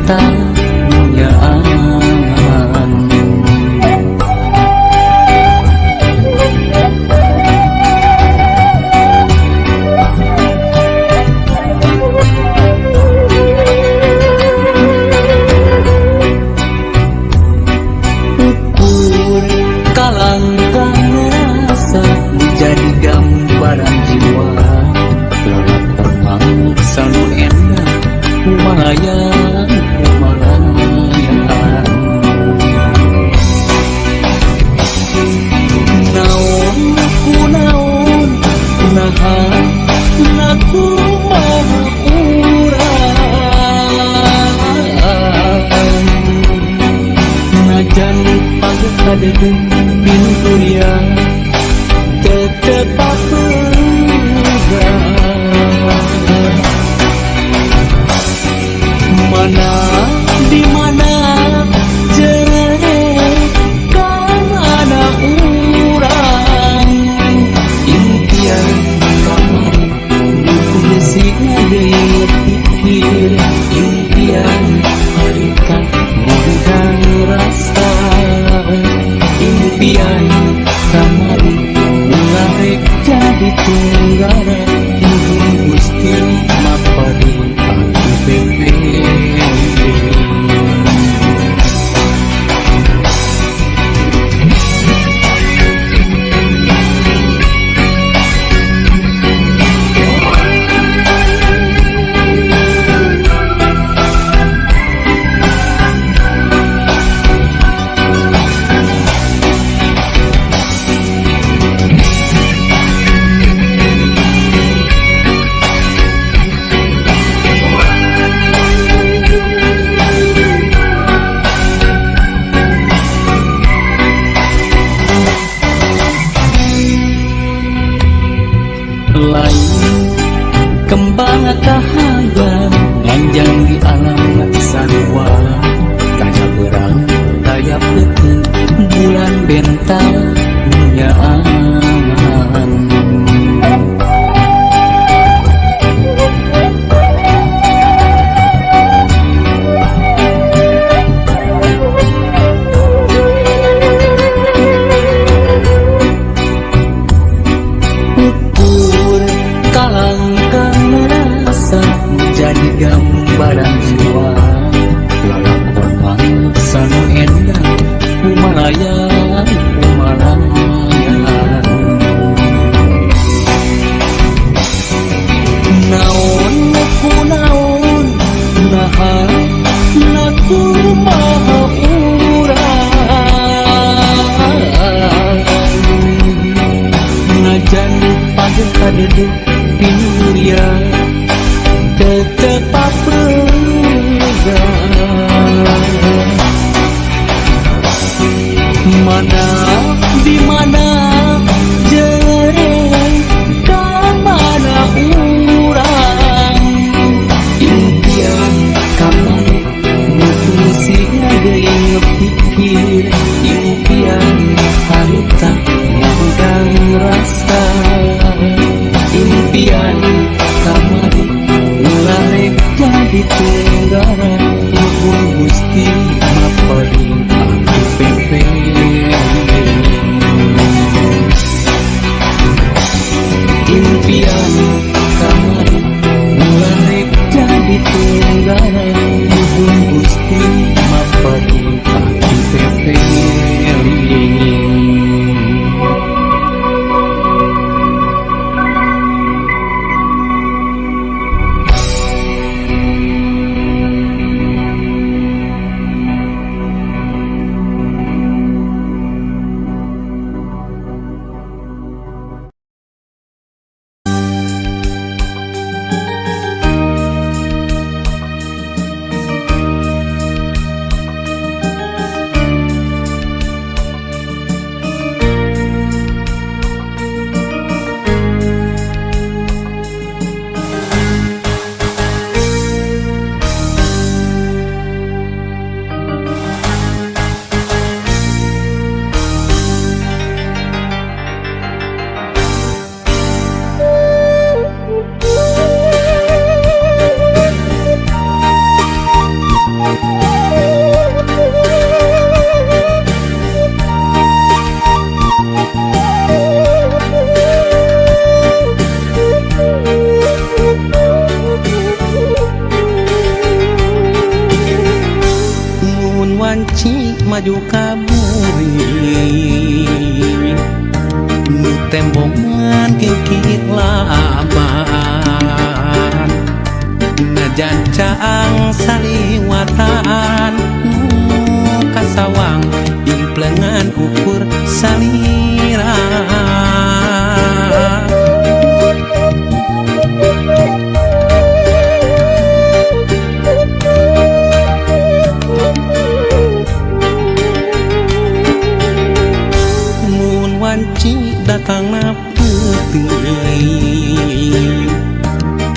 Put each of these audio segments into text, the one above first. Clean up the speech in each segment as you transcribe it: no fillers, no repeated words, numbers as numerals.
bentang munyaan. Ukur kalangkang rasa menjadi gambaran jiwa. Selalu enak lumayan, lumayan. Naon aku naon naha naku mau urang. Najan pagi kadeudeung pintu dia tetep pegang. Mana di mana jere kana urang impian kamari dikulisina deui pikir impian harita mundang rasa impian kamari ularek jadi tunggara Gusti mapari aku pepe. Kembang kahayan nganjang di alam sarua kaya berang kaya peuteung bulan bentang munyaan. Jadi gambaran jiwa lalakon mangsanu endah kumalayan kumalayan. Naon aku naon naha naku maha urang. Najan pada kadeudeung pinuria tetep pegang. Mana di mana jere kamana urang impian kamari nutulisina deui pikir impian harita manggang rasa impian kamari ularek jadi tunggara Nuhun Gusti mapari aku pepe. Impian kamari ularek jadi tunggara Nuhun Gusti mapari aku pepe. maju kaburi nu tembongan kikit laban najan caang saliwatan kasawang implengan ukur salira mun wanci datang na putih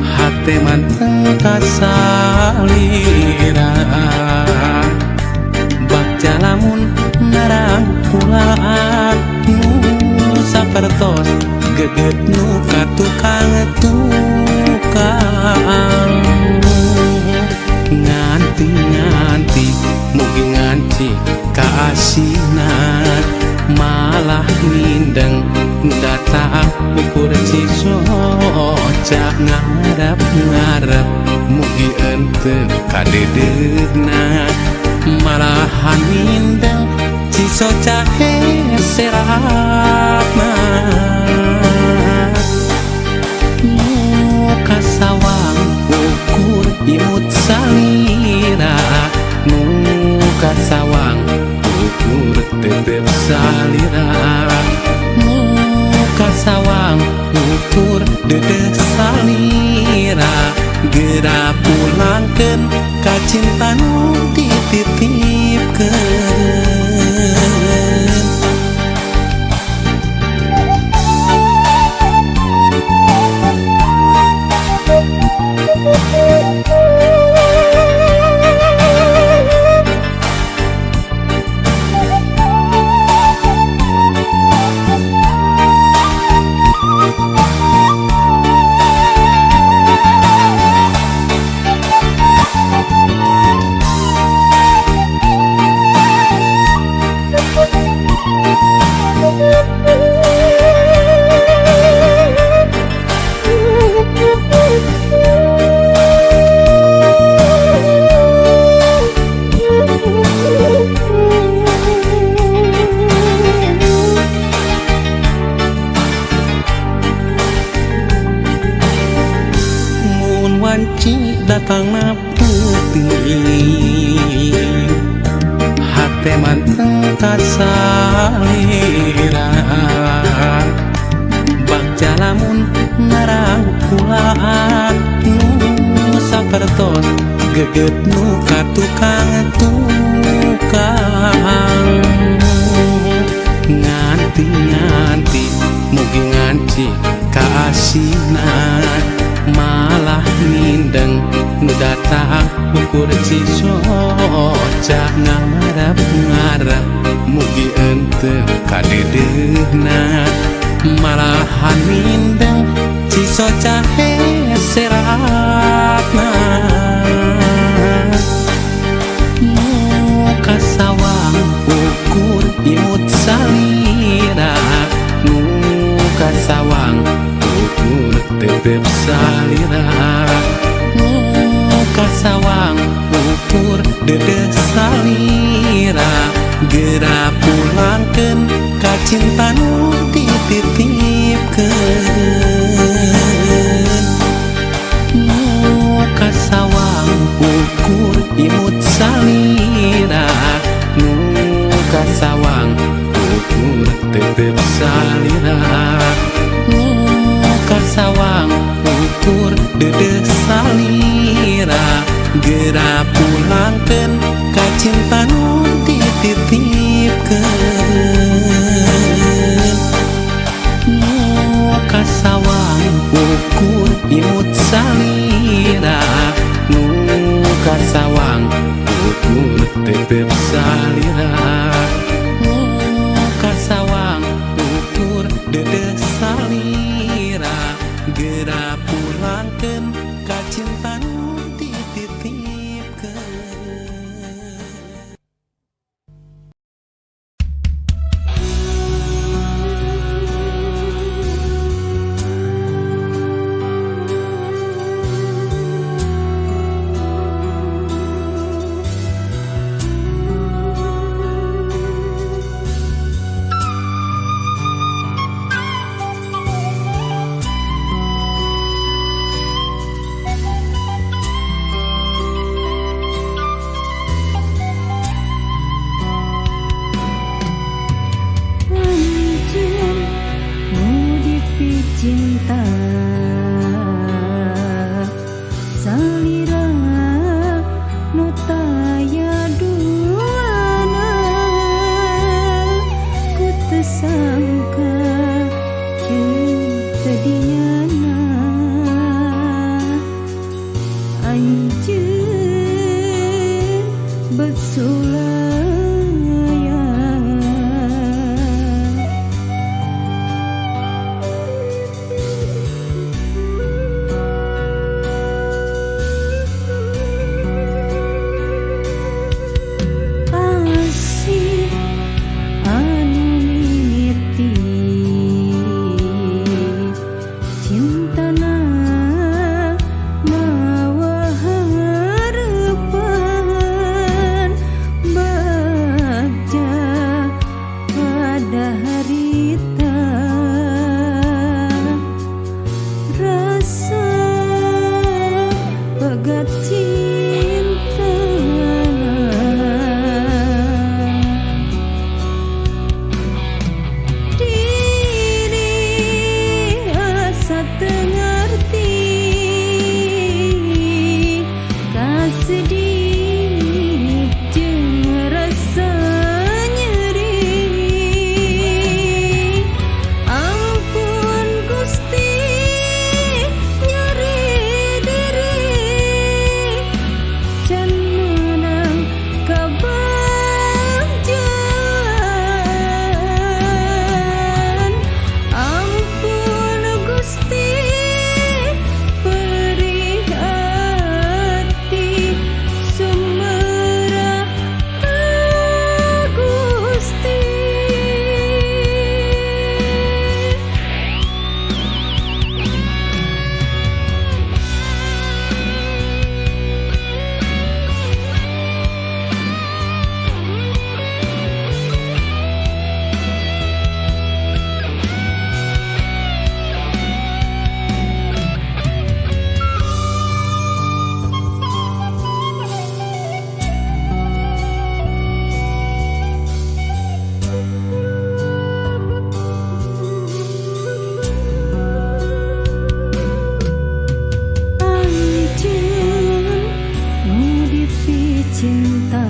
hate manteng kasalira bakca lamun narang kulaan nu sapertos geget nu katukang nganti mugi nganci kaasina malah mindeng data ukur cisoca ngarep mugi ente kadedegna malahan mindeng cisoca seratna kasawang ukur imut salira kasawang ukur tetep salira kasawang ukur dedek salira gera pulangkeun ka cinta nu dititipkeun wanci datang na putih hate manteng kasalira bakca lamun narang kulaan nu sapertos geget nu katukang nganti mugi nganci kaasina malah mindeng nu datang ukur cisoca ngarep mugi ente kadedegna malahan mindeng cisoca seratna kasawang ukur imut salira kasawang ukur tetep salira kasawang ukur dedek salira gera pulangkeun ka cinta nu dititipkeun kasawang ukur imut salira kasawang ukur tetep salira kasawang ukur dedek salira gera pulangkeun ka cinta nu dititipkeun kasawang ukur imut salira kasawang ukur tetep salira kasawang ukur dedek salira gera pulangkeun ka cinta nu dititipkeun. Anjeun bersulaya asih anu mimiti cintana mawa harapan bagja pada harita rasa pegat cintana diri asa teu ngarti kasedih jeung rasa nyeri ampun Gusti nyeri diri can menang kabagjalan ampun Gusti beri hati sumerah ka Gusti. Anjeun nu dipi cinta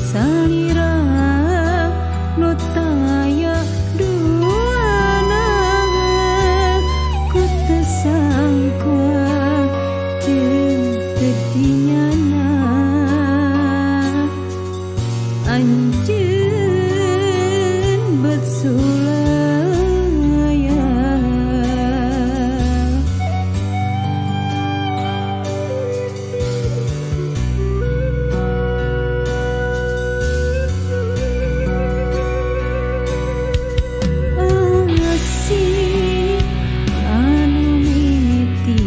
salira nu taya duana ku teu sangka jeung teu dinyana anjeun bersulaya asih anu mimiti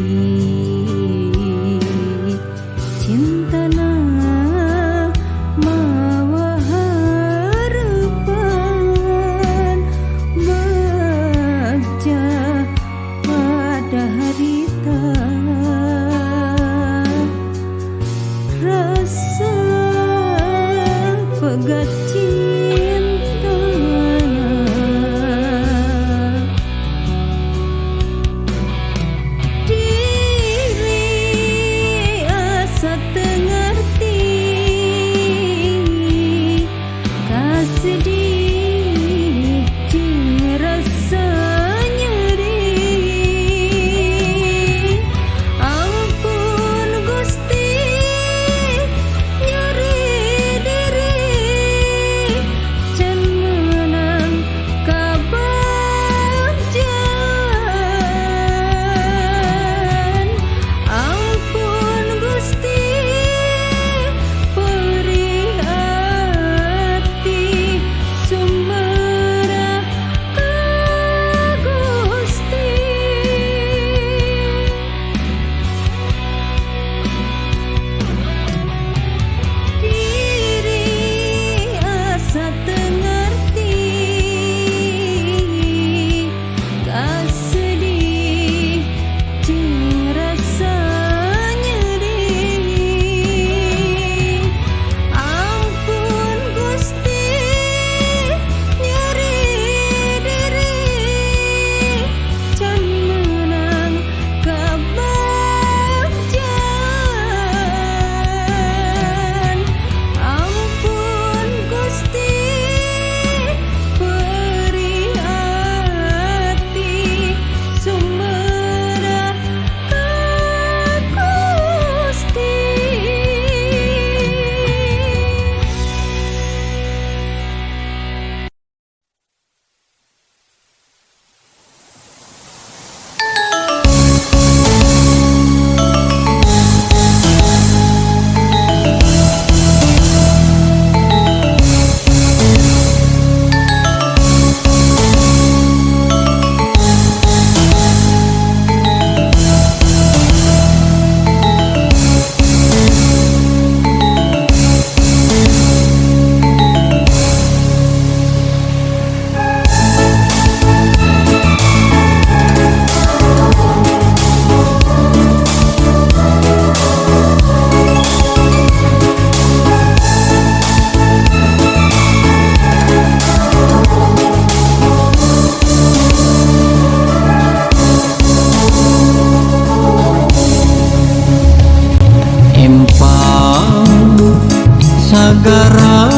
sagara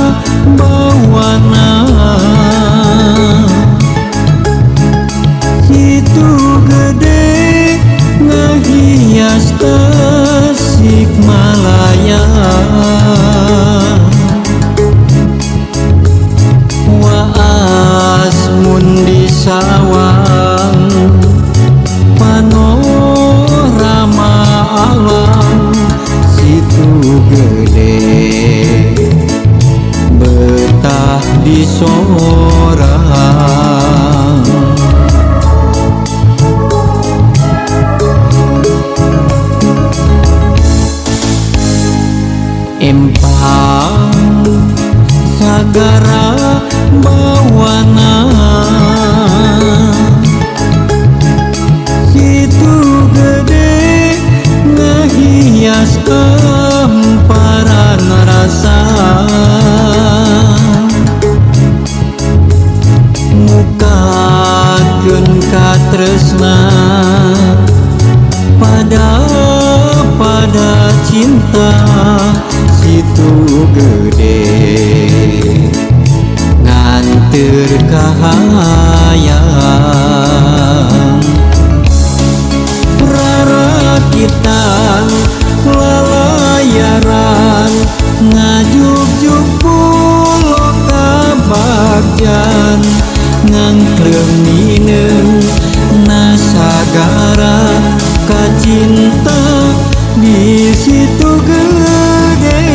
bawana Situ gede ngahias Tasikmalaya waas mundi sawang panorama alam Situ gede betah di sorang empang sagara bawana Situ gede ngahias emparan rasa mukakeun katresna pada cinta Situ gede nganteur kahayang rarakitan lalayaran ngajuk-juk pulo kabagjan ngangkleungin nasagara kacinta di Situ gede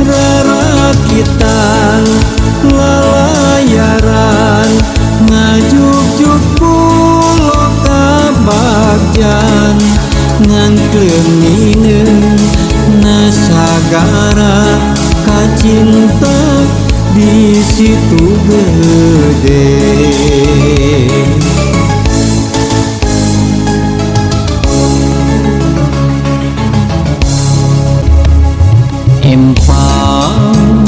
rarakitan lalayaran ngajuk-juk pulo kabagjan ngangkleungin nasagara kacinta di Situ gede empang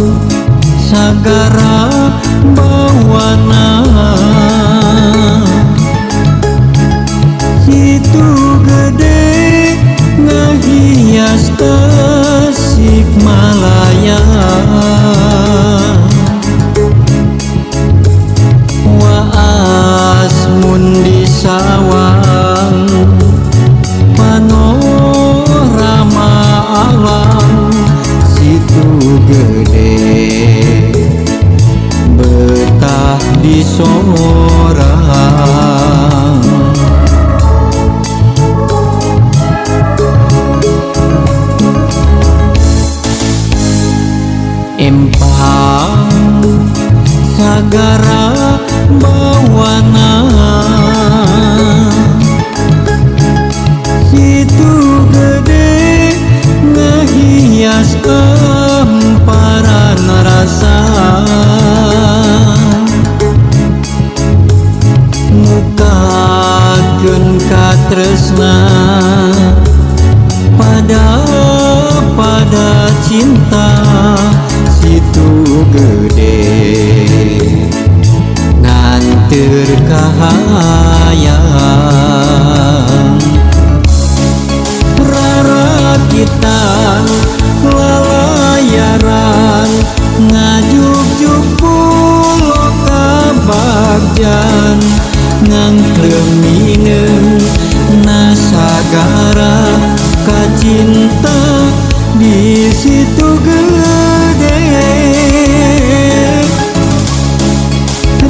sagara bawana Situ gede ngahias Tasikmalaya waas mundi sawang panorama alam Situ gede betah di sorang empang sagara bawana Situ gede ngahias emparan rasa mukakeun katresna pada cinta Situ gede nganteur kahayang rarakitan lalayaran ngajuk-juk pulo kabagjan ngangkleungin nasagara kacinta di Situ gede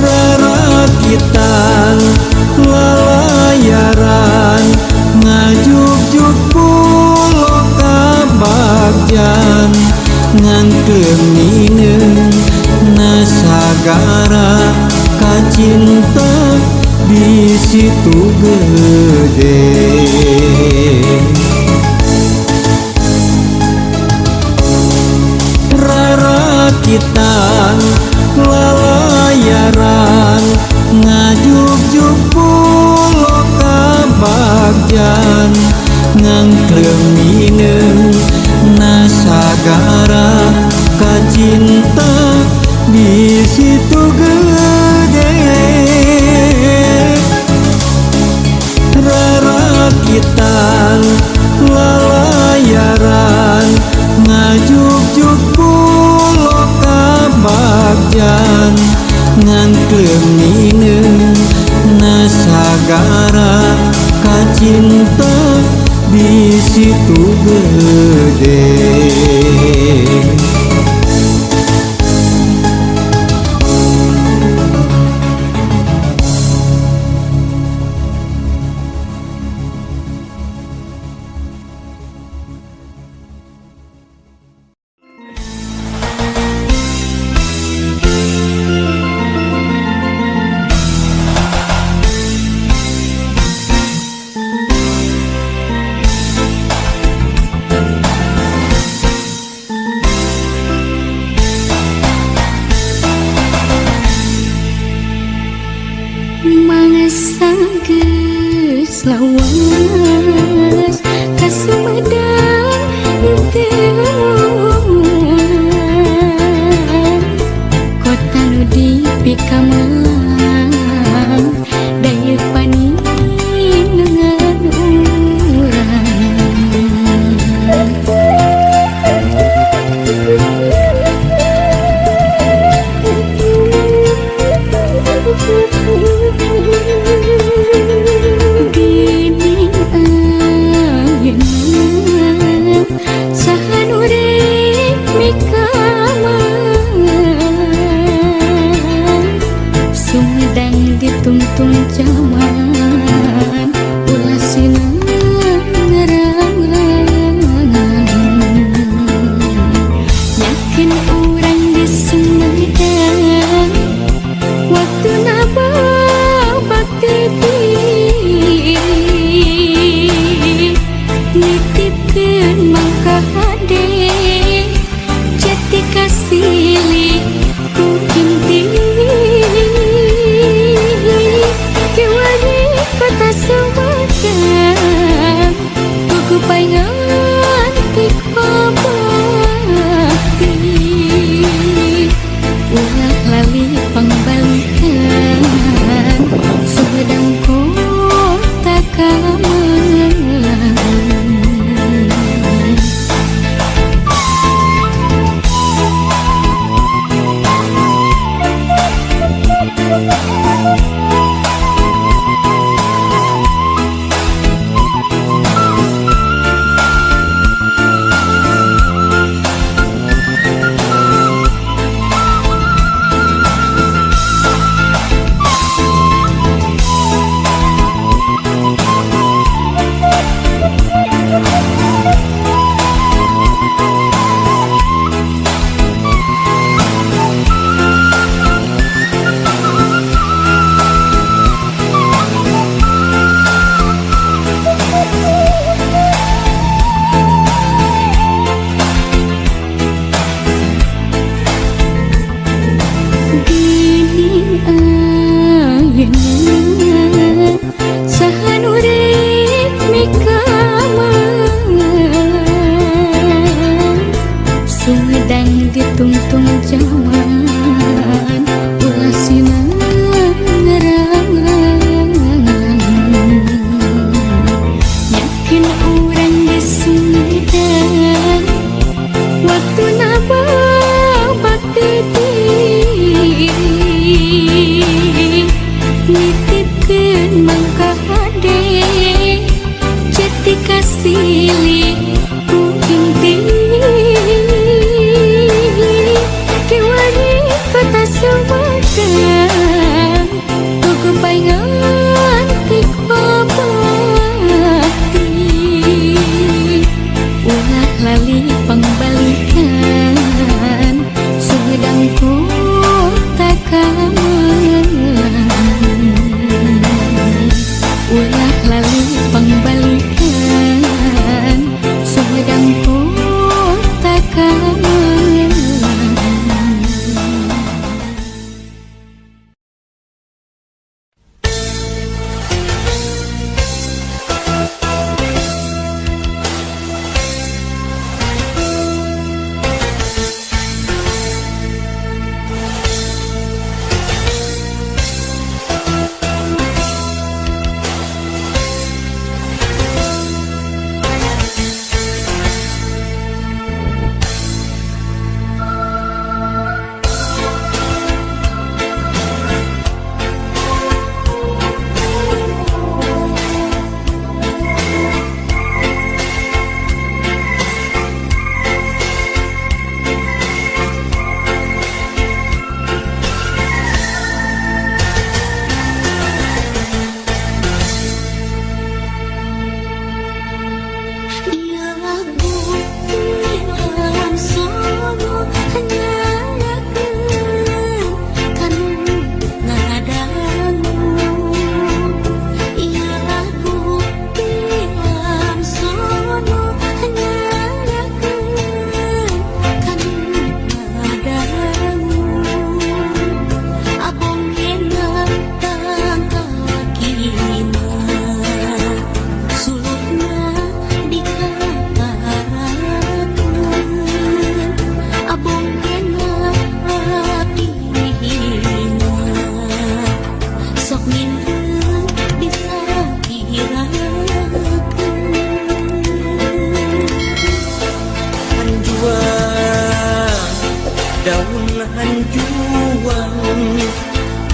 rarakitan lalayaran ngajuk-juk pulo kabagjan ngangkleungin nasagara kacinta di Situ gede rarakitan lalayaran ngajuk-juk pulo kabagjan ngangkleungin nasagara kacinta di Situ gede rarakitan lalayaran Klemine nasagara kacinta di situ gede. Mangsa geus lawas ka Sumedang teu kota nu dipikamelang daya paninengan urang. Gini ayeuna saha nu rek mikamang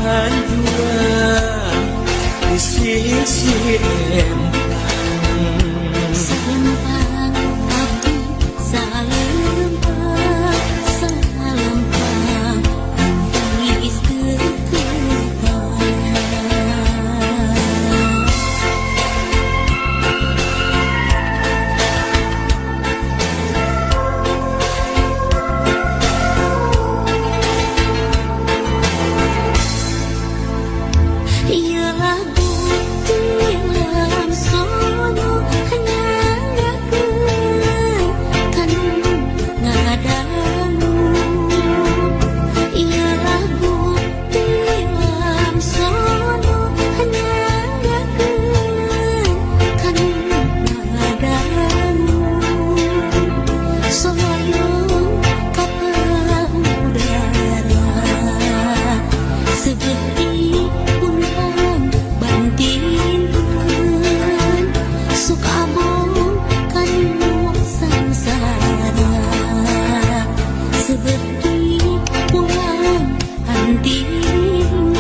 Hanjuan di sisi empang Selempang aku salempang salempang tangis ketepang Ia lagu tilam sono nyangakeun kan ngadamu Ia lagu tilam sono nyangakeun kan ngadamu Soyong kapal udara seperti bantingan suka bongkan sangsara seperti pulang antingkan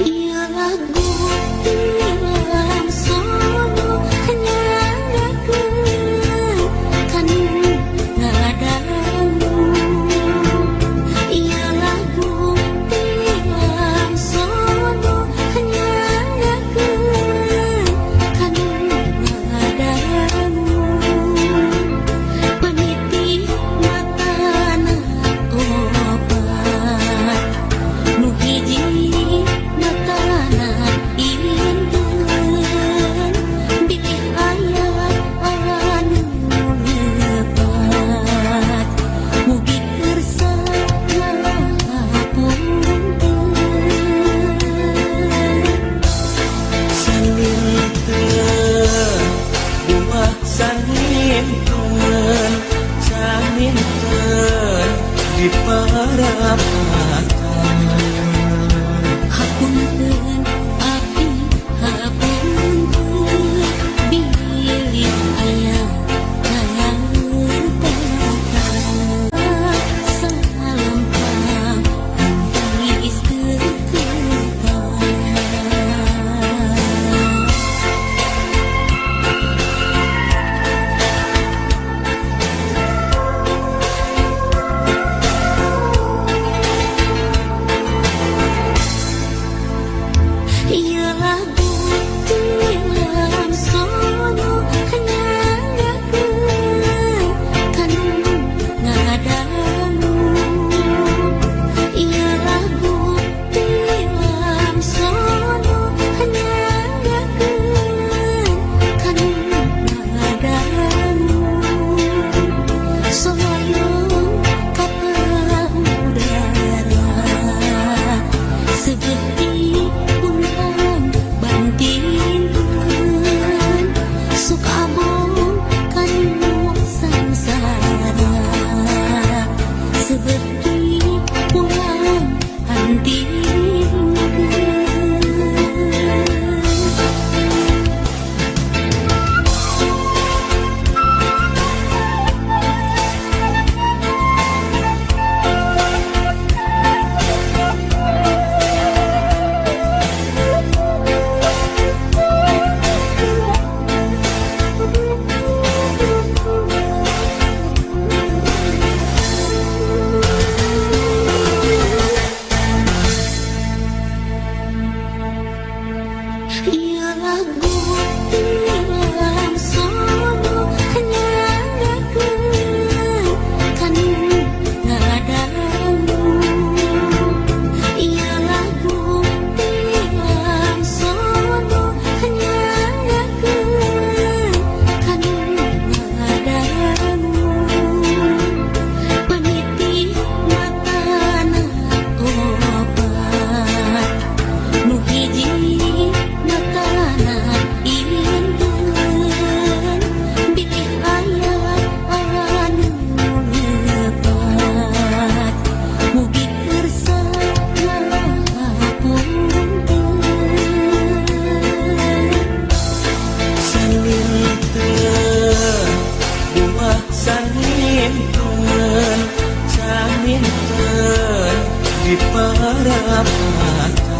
Ia lagu tilam sono nyangakeun kan ngadamu Ia lagu tilam sono nyangakeun kan ngadamu Peniti matana obat nu hiji matana inten bilih aya anu lebat mugi kersa ngapunten Saninten buah saninten saninten di parapatan hapunten abdi hapunten bilih aya salempang tangis ketepang Ia lagu tilam sono nyangakeun kan ngadamu Ia lagu tilam sono nyangakeun kan ngadamu Soyong kapal udara seperti bantingan suka bongkan sangsara seperti pulang antingkan Ia lagu tilam sono nyangakeun kan ngadamu Ia lagu tilam sono nyangakeun kan ngadamu Peniti di para mata